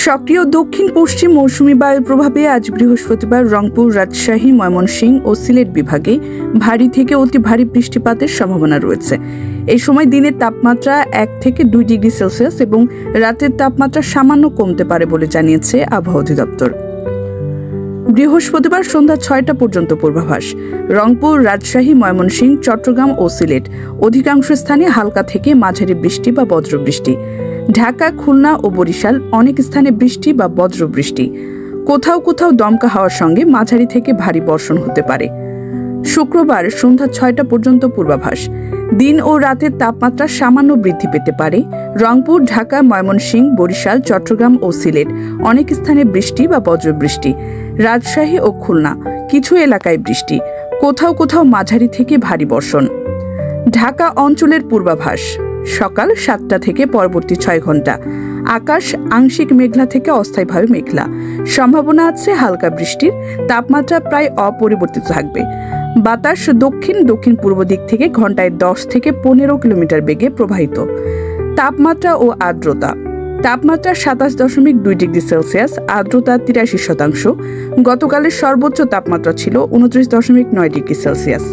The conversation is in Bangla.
সক্রিয় দক্ষিণ পশ্চিম মৌসুমী বায়ুর প্রভাবে আজ বৃহস্পতিবার রংপুর, রাজশাহী, ময়মনসিংহ ও সিলেট বিভাগে ভারী থেকে অতি ভারী বৃষ্টিপাতের সম্ভাবনা রয়েছে। এই সময় দিনের তাপমাত্রা 1 থেকে 2 ডিগ্রি সেলসিয়াস এবং রাতের তাপমাত্রা সামান্য কমতে পারে বলে জানিয়েছে আবহাওয়া অধিদপ্তর। বৃহস্পতিবার সন্ধ্যা 6টা পর্যন্ত পূর্বাভাস। রংপুর, রাজশাহী, ময়মনসিংহ, চট্টগ্রাম ও সিলেট অধিকাংশ স্থানে হালকা থেকে মাঝারি বৃষ্টি বা বজ্রবৃষ্টি। ঢাকা, খুলনা ও বরিশাল অনেক স্থানে বৃষ্টি বা বজ্রবৃষ্টি। কোথাও কোথাও দমকা হাওয়ার সঙ্গে মাঝারি থেকে ভারী বর্ষণ হতে পারে। শুক্রবার সন্ধ্যা 6টা পর্যন্ত পূর্বাভাস। দিন ও রাতের তাপমাত্রা সামান্য বৃদ্ধি পেতে পারে। রংপুর, ঢাকা, ময়মনসিংহ, বরিশাল, চট্টগ্রাম ও সিলেট অনেক স্থানে বৃষ্টি বা বজ্রবৃষ্টি। রাজশাহী ও খুলনা কিছু এলাকায় বৃষ্টি, কোথাও কোথাও মাঝারি থেকে ভারী বর্ষণ। ঢাকা অঞ্চলের পূর্বাভাস। সকাল 7টা থেকে পরবর্তী 6 ঘন্টা আকাশ আংশিক মেঘলা থেকে অস্থায়ীভাবে মেঘলা। সম্ভাবনা আছে হালকা বৃষ্টির। তাপমাত্রা প্রায় অপরিবর্তিত থাকবে। বাতাস দক্ষিণ দক্ষিণ পূর্ব দিক থেকে ঘন্টায় 10 থেকে 15 কিলোমিটার বেগে প্রবাহিত। তাপমাত্রা ও আর্দ্রতা। তাপমাত্রা 27.2 ডিগ্রি সেলসিয়াস, আর্দ্রতা 83%। গতকালের সর্বোচ্চ তাপমাত্রা ছিল 29.9 ডিগ্রি সেলসিয়াস।